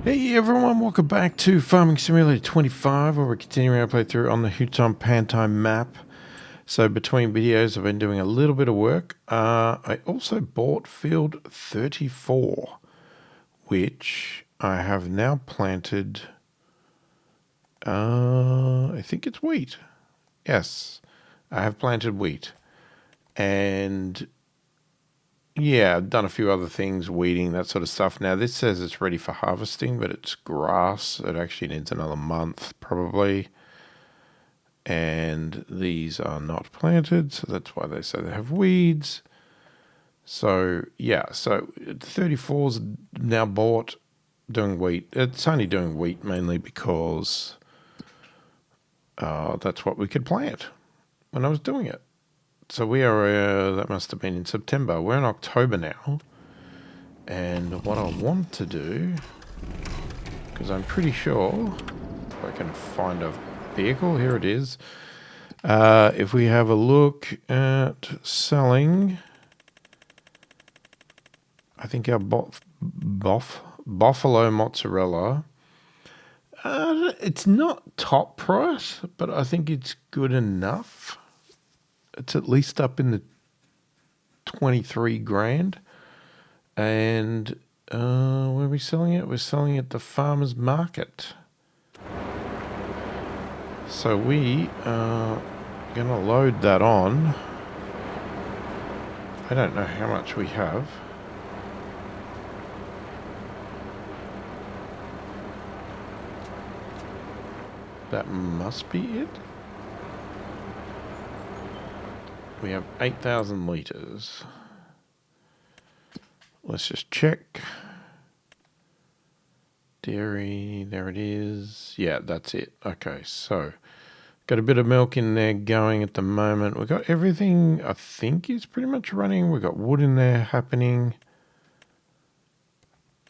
Hey everyone, welcome back to Farming Simulator 25, where we're continuing our playthrough on the Hutan Pantai map. So between videos I've been doing a little bit of work. I also bought field 34, which I have now planted, I think it's wheat. Yes, I have planted wheat. And yeah, I've done a few other things, weeding, that sort of stuff. Now, this says it's ready for harvesting, but it's grass. It actually needs another month, probably. And these are not planted, so that's why they say they have weeds. So, yeah, so 34's now bought, doing wheat. It's only doing wheat mainly because that's what we could plant when I was doing it. So we are, that must have been in September. We're in October now. And what I want to do, because I'm pretty sure, if I can find a vehicle, here it is. If we have a look at selling, I think our Buffalo Mozzarella, it's not top price, but I think it's good enough. It's at least up in the 23 grand. And where are we selling it? We're selling it at the farmer's market. So we are going to load that on. I don't know how much we have. That must be it. We have 8,000 litres. Let's just check. Dairy, there it is. Yeah, that's it. Okay, so got a bit of milk in there going at the moment. We've got everything, I think, is pretty much running. We've got wood in there happening.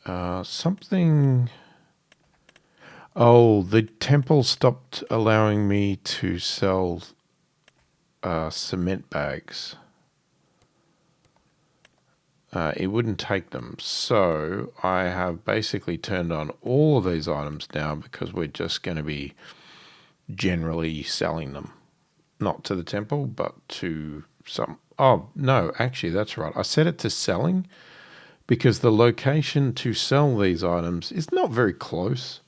Something... Oh, the temple stopped allowing me to sell cement bags. It wouldn't take them. So I have basically turned on all of these items now because we're just going to be generally selling them. Not to the temple, but to some... Oh, no, actually, that's right. I set it to selling because the location to sell these items is not very close.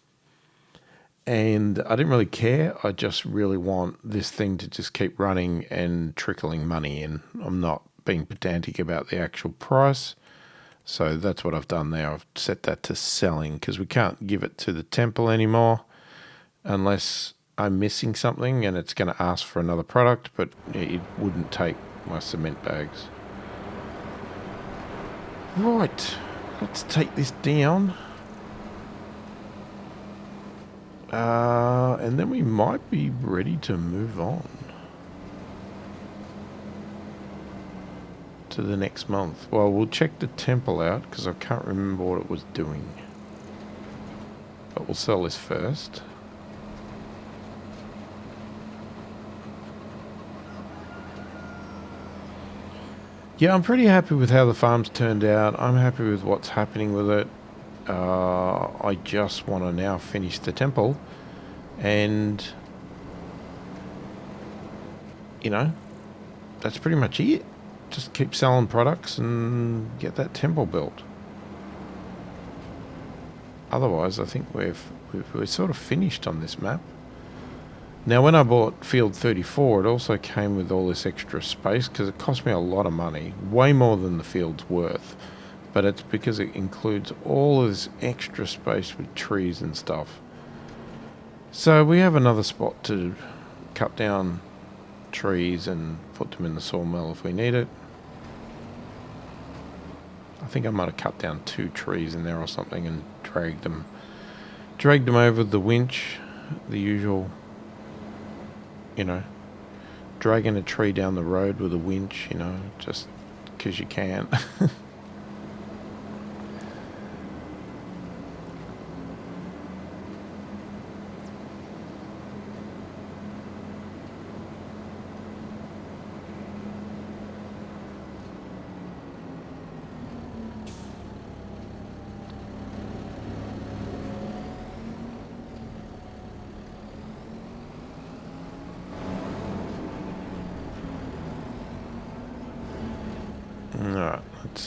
And I didn't really care. I just really want this thing to just keep running and trickling money in. I'm not being pedantic about the actual price. So that's what I've done there. I've set that to selling because we can't give it to the temple anymore unless I'm missing something and it's going to ask for another product, but it wouldn't take my cement bags. Right, let's take this down. And then we might be ready to move on to the next month. Well, we'll check the temple out because I can't remember what it was doing. But we'll sell this first. Yeah, I'm pretty happy with how the farm's turned out. I'm happy with what's happening with it. I just want to now finish the temple and, you know, that's pretty much it. Just keep selling products and get that temple built. Otherwise, I think we're sort of finished on this map. Now, when I bought Field 34, it also came with all this extra space because it cost me a lot of money, way more than the field's worth. But it's because it includes all of this extra space with trees and stuff. So we have another spot to cut down trees and put them in the sawmill if we need it. I think I might have cut down 2 trees in there or something and dragged them over the winch, the usual, you know, dragging a tree down the road with a winch, you know, just because you can.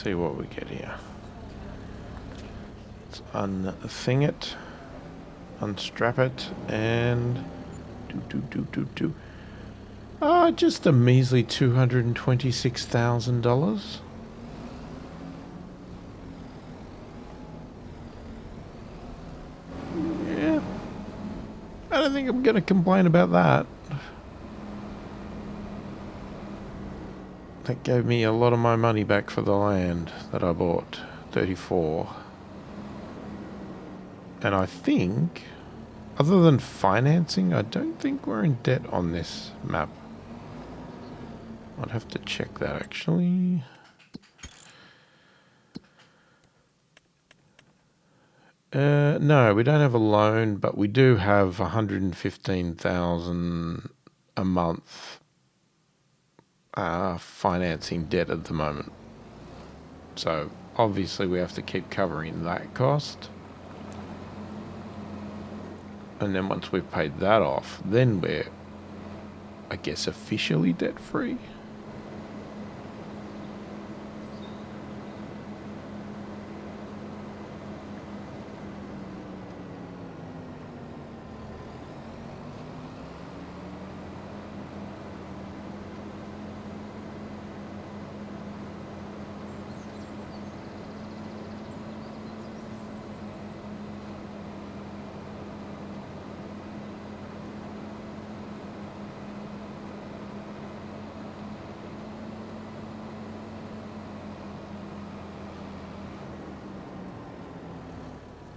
see what we get here. Let's unthing it, unstrap it, and do. Just a measly $226,000. Yeah, I don't think I'm going to complain about that. That gave me a lot of my money back for the land that I bought, 34. And I think, other than financing, I don't think we're in debt on this map. I'd have to check that actually. No, we don't have a loan, but we do have 115,000 a month financing debt at the moment. So obviously we have to keep covering that cost. And then once we've paid that off, then we're, I guess, officially debt free.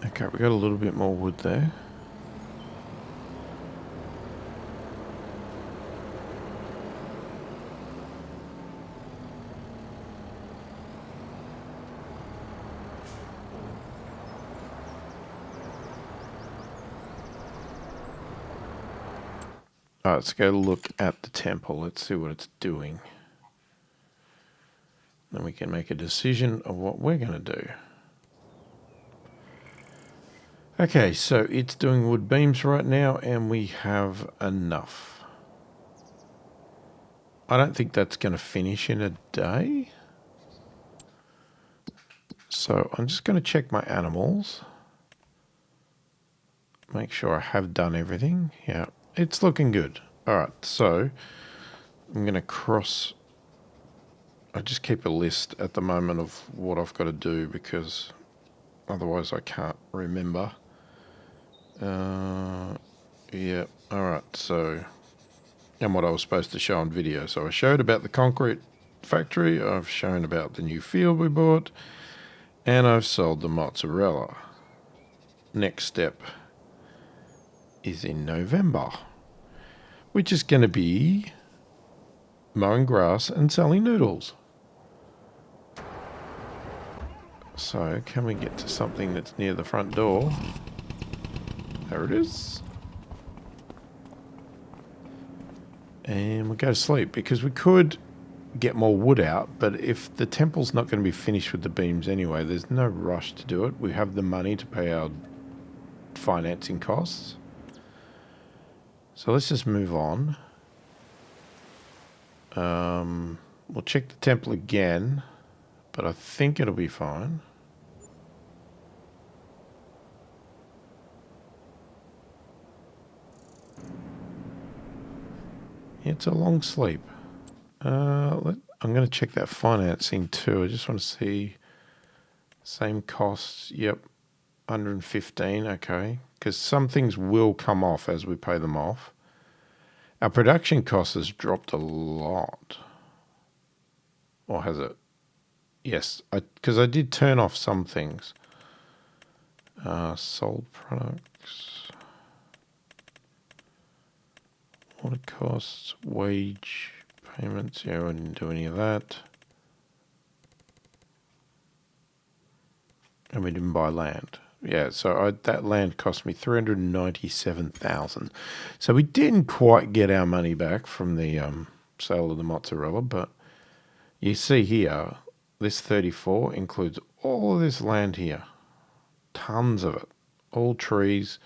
Okay, we got a little bit more wood there. Alright, let's go look at the temple. Let's see what it's doing. Then we can make a decision of what we're going to do. Okay, so it's doing wood beams right now, and we have enough. I don't think that's going to finish in a day. So I'm just going to check my animals. Make sure I have done everything. Yeah, it's looking good. Alright, so I'm going to cross... I just keep a list at the moment of what I've got to do because otherwise I can't remember. Yeah, alright, so... And what I was supposed to show on video. So I showed about the concrete factory, I've shown about the new field we bought, and I've sold the mozzarella. Next step is in November, which is going to be mowing grass and selling noodles. So can we get to something that's near the front door? There it is. And we'll go to sleep because we could get more wood out, but if the temple's not going to be finished with the beams anyway, there's no rush to do it. We have the money to pay our financing costs. So let's just move on. We'll check the temple again, but I think it'll be fine. It's a long sleep. I'm going to check that financing too. I just want to see same costs. Yep, 115. Okay, because some things will come off as we pay them off. Our production cost has dropped a lot. Or has it? Yes, because I did turn off some things. Sold products. Water costs, wage payments. Yeah, I didn't do any of that. And we didn't buy land. Yeah, so that land cost me $397,000. So we didn't quite get our money back from the sale of the mozzarella, but you see here, this 34 includes all of this land here. Tons of it. All trees,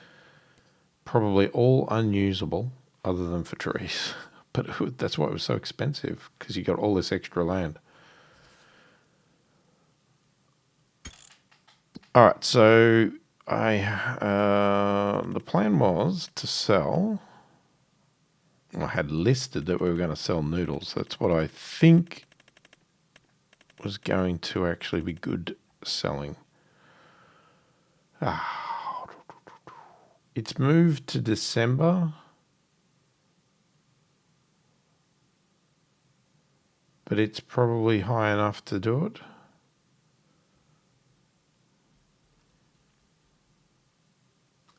probably all unusable other than for trees. But that's why it was so expensive, because you got all this extra land. All right, so the plan was to sell. I had listed that we were going to sell noodles. That's what I think was going to actually be good selling. It's moved to December, but it's probably high enough to do it.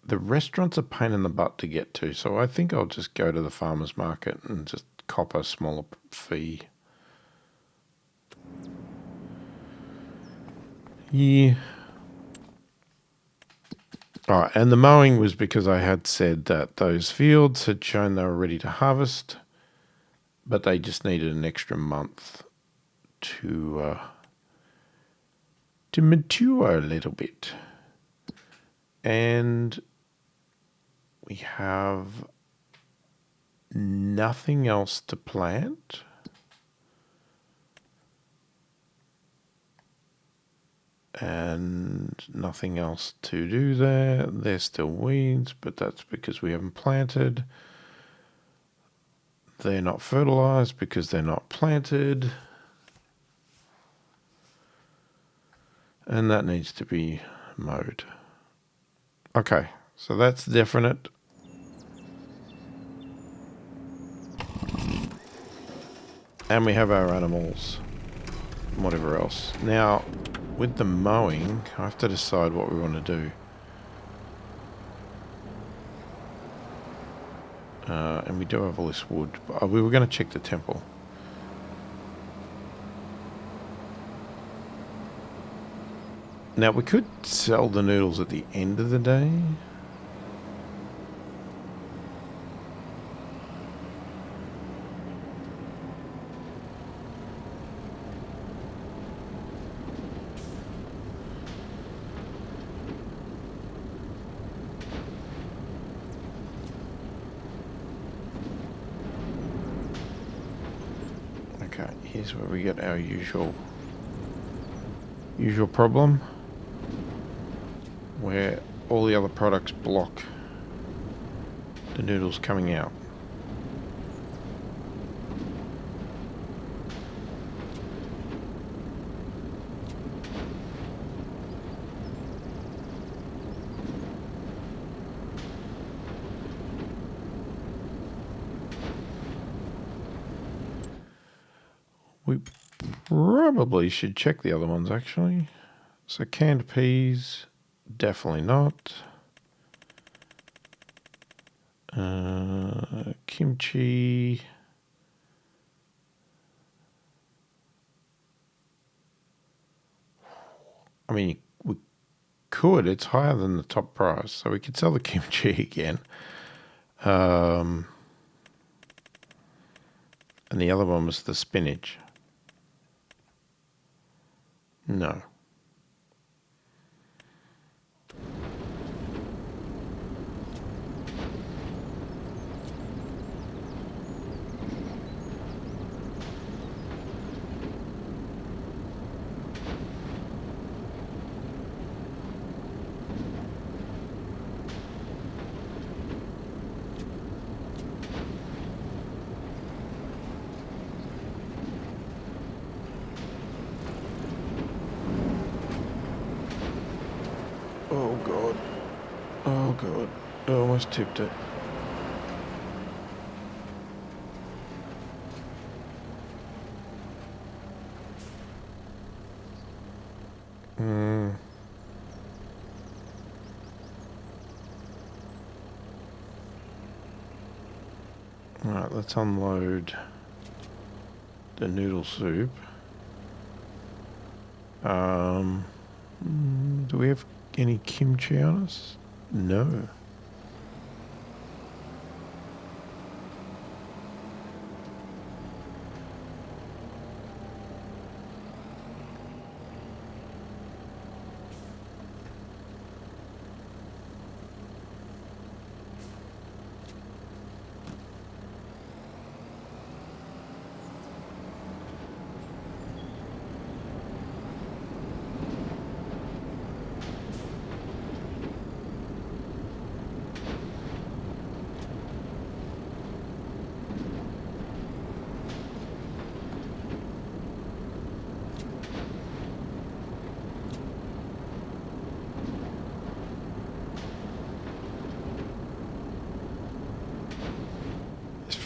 The restaurant's a pain in the butt to get to, so I think I'll just go to the farmer's market and just cop a smaller fee. Yeah. All right, and the mowing was because I had said that those fields had shown they were ready to harvest, but they just needed an extra month to mature a little bit. And we have nothing else to plant. And nothing else to do there. There's still weeds, but that's because we haven't planted. They're not fertilized because they're not planted. And that needs to be mowed. Okay, so that's definite. And we have our animals, whatever else. Now, with the mowing, I have to decide what we want to do. And we do have all this wood. We were going to check the temple. Now, we could sell the noodles at the end of the day. Okay, here's where we get our usual problem, where all the other products block the noodles coming out. We probably should check the other ones, actually. So canned peas, definitely not. Kimchi. I mean, we could. It's higher than the top price, so we could sell the kimchi again. And the other one was the spinach. No. Oh god. Oh god. I almost tipped it. Alright, let's unload the noodle soup. Do we have any kimchi on us? No.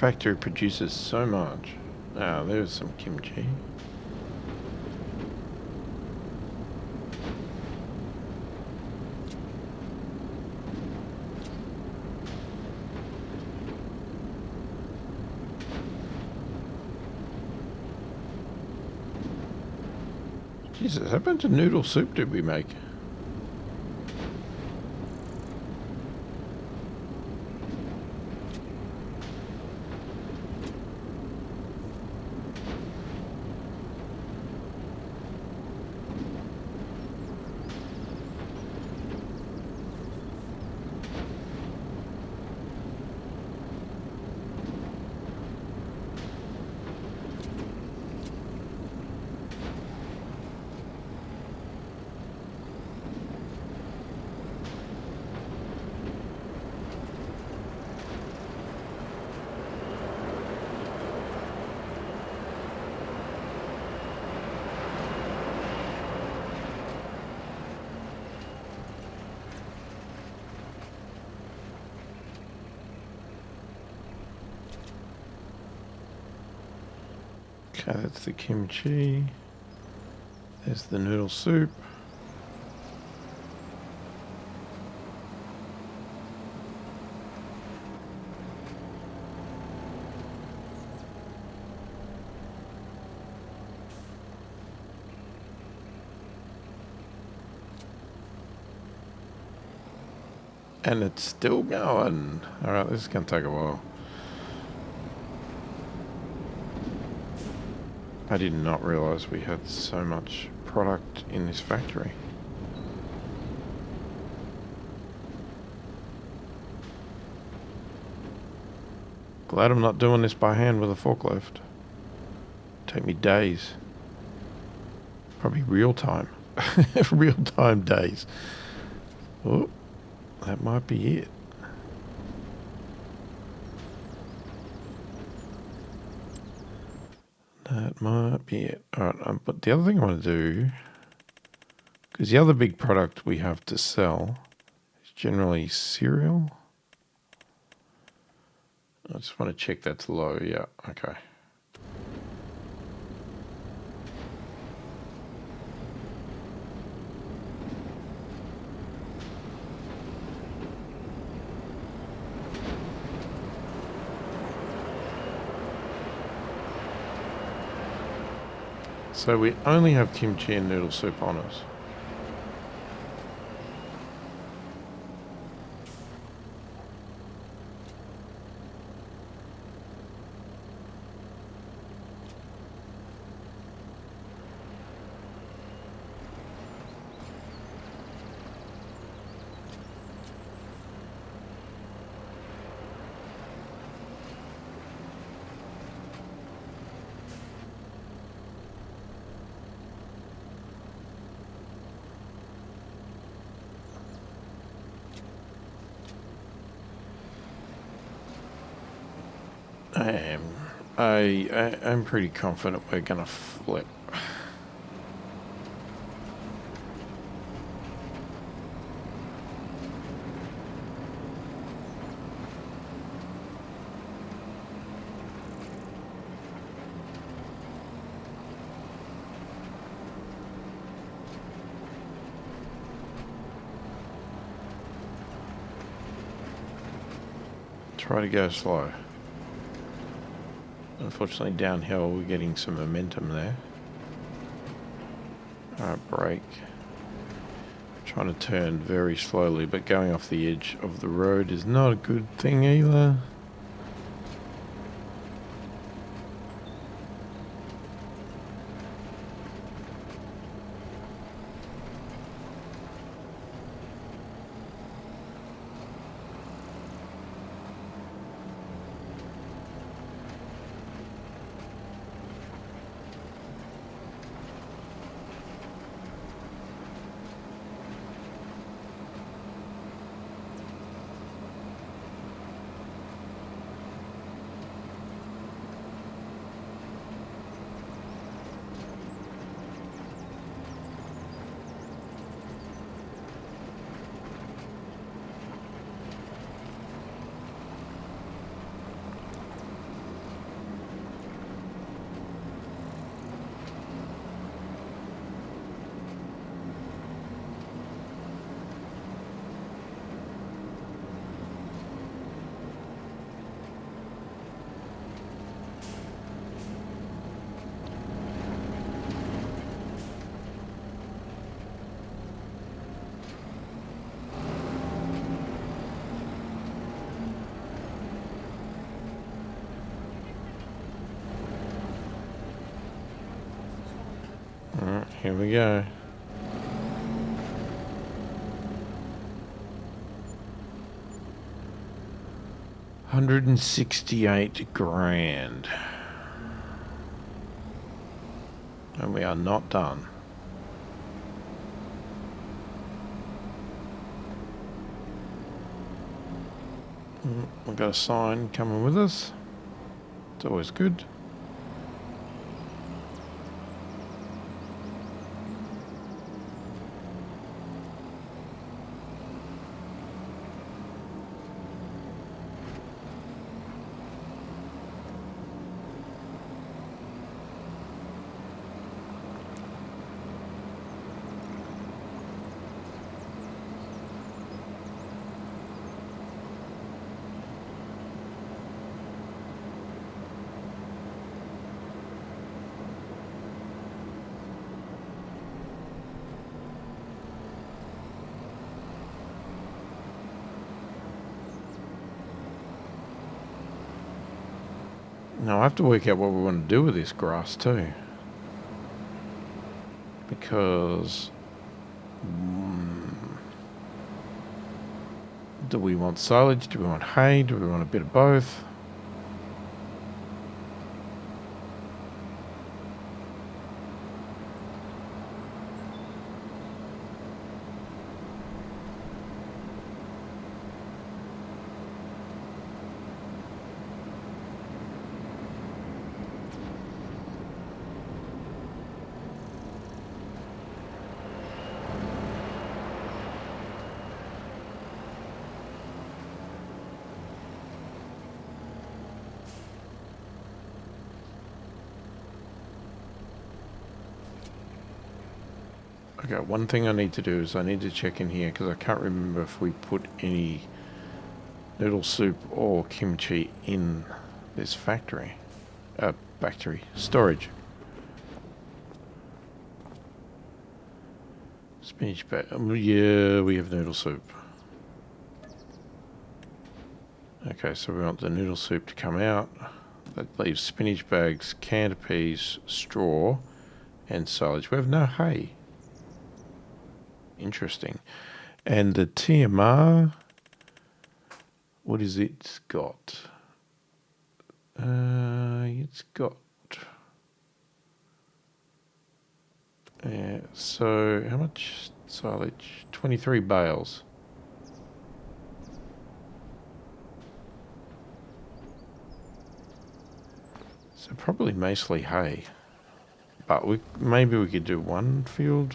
factory produces so much. Ah, there's some kimchi. Jesus, how bunch of noodle soup did we make? Okay, that's the kimchi. There's the noodle soup. And it's still going. Alright, this is going to take a while. I did not realise we had so much product in this factory. Glad I'm not doing this by hand with a forklift. Take me days. Probably real time. Real time days. Oh, that might be it. That might be it. Alright, but the other thing I want to do, because the other big product we have to sell is generally cereal. I just want to check that's low. Yeah, okay. So we only have kimchi and noodle soup on us. I'm pretty confident we're gonna flip. Try to go slow. Unfortunately, downhill, we're getting some momentum there. Alright, brake. Trying to turn very slowly, but going off the edge of the road is not a good thing either. Here we go. $168,000. And we are not done. We've got a sign coming with us. It's always good. Now I have to work out what we want to do with this grass too. Because do we want silage? Do we want hay? Do we want a bit of both? Okay, one thing I need to do is I need to check in here because I can't remember if we put any noodle soup or kimchi in this factory. Storage. Spinach bag. Yeah, we have noodle soup. Okay, so we want the noodle soup to come out. That leaves spinach bags, canned peas, straw, and silage. We have no hay. Interesting. And the TMR, what is it got? It's got... so how much silage? 23 bales. So probably mostly hay. But maybe we could do one field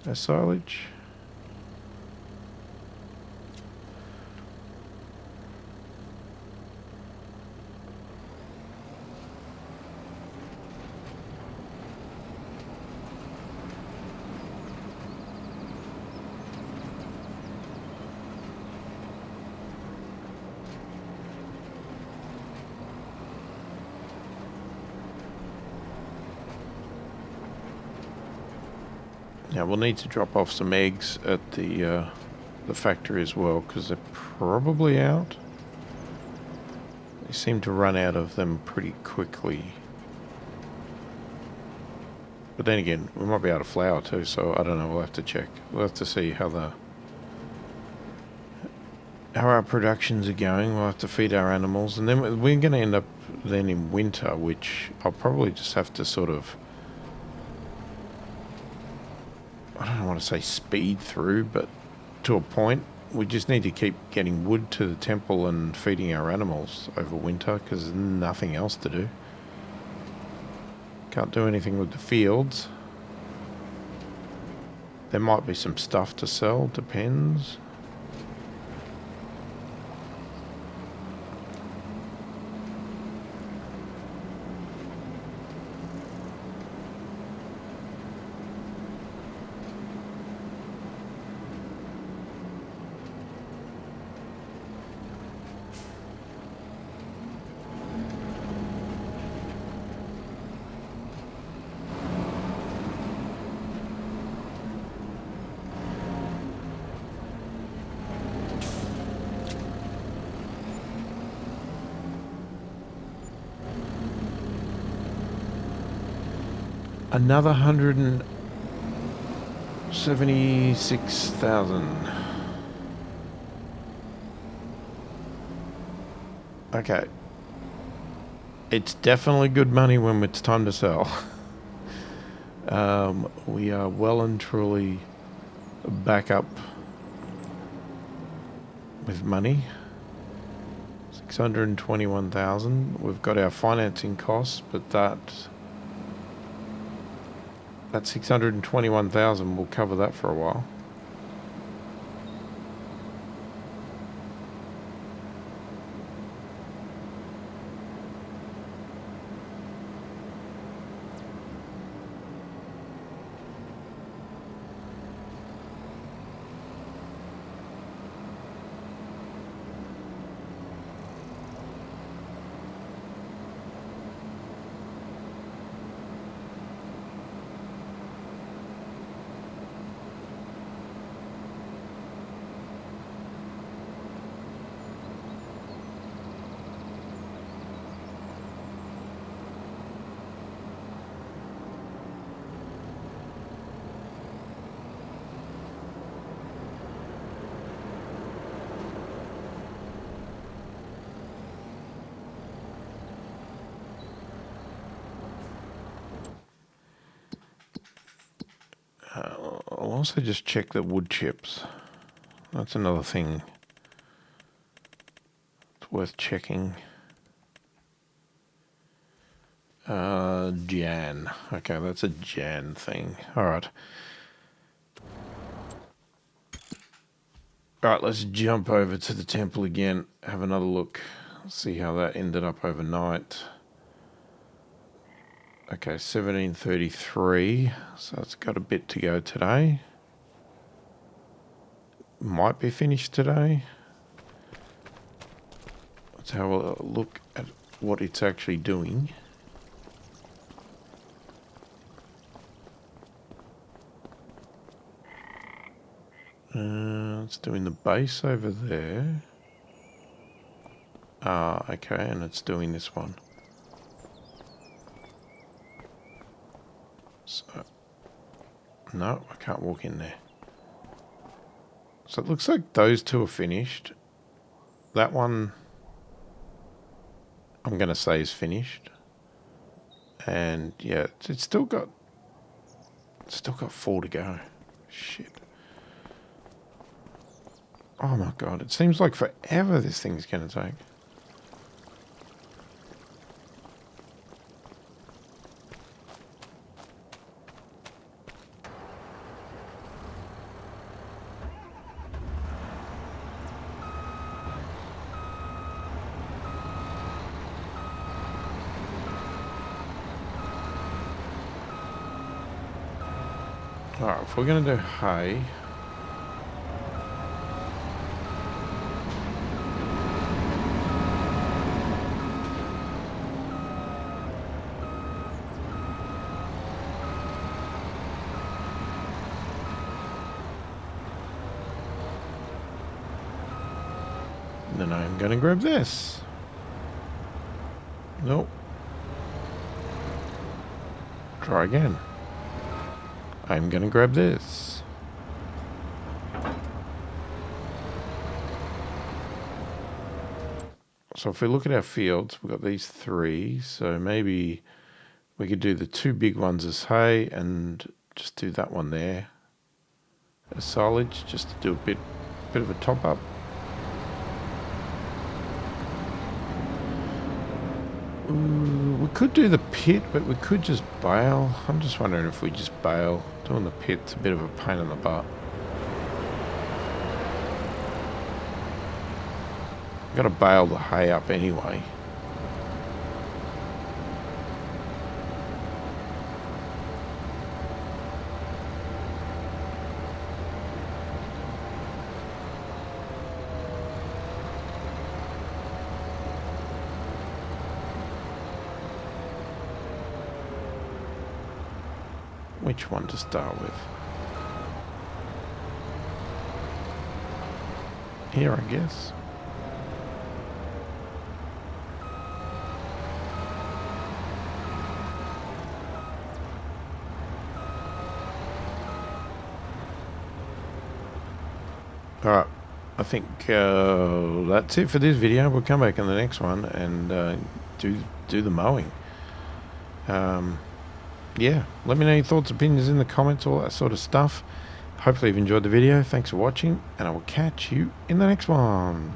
as silage. Now we'll need to drop off some eggs at the factory as well because they're probably out. They seem to run out of them pretty quickly. But then again, we might be out of flour too, so I don't know, we'll have to check. We'll have to see how our productions are going. We'll have to feed our animals, and then we're going to end up then in winter, which I'll probably just have to sort of, I don't want to say speed through, but to a point. We just need to keep getting wood to the temple and feeding our animals over winter because there's nothing else to do. Can't do anything with the fields. There might be some stuff to sell, depends. Another 176,000. Okay. It's definitely good money when it's time to sell. We are well and truly back up with money. 621,000. We've got our financing costs, but that 621,000 will cover that for a while. I'll also just check the wood chips. That's another thing. It's worth checking. Jan. Okay, that's a Jan thing. Alright. Alright, let's jump over to the temple again. Have another look. See how that ended up overnight. Okay, 1733. So it's got a bit to go today. Might be finished today. Let's have a look at what it's actually doing. It's doing the base over there. Okay, and it's doing this one. So, no, I can't walk in there. So it looks like those two are finished. That one, I'm going to say is finished. And yeah, it's still got 4 to go. Shit. Oh my god, it seems like forever this thing's going to take. Alright, if we're going to do hay... Then I'm going to grab this. Nope. Try again. I'm going to grab this. So if we look at our fields, we've got these 3. So maybe we could do the 2 big ones as hay and just do that one there as silage, just to do a bit of a top up. We could do the pit, but we could just bale. I'm just wondering if we just bale. Doing the pit's a bit of a pain in the butt. Got to bale the hay up anyway. Which one to start with? Here, I guess. Alright, I think that's it for this video. We'll come back in the next one and do the mowing. Yeah, let me know your thoughts, opinions in the comments, all that sort of stuff. Hopefully you've enjoyed the video. Thanks for watching, and I will catch you in the next one.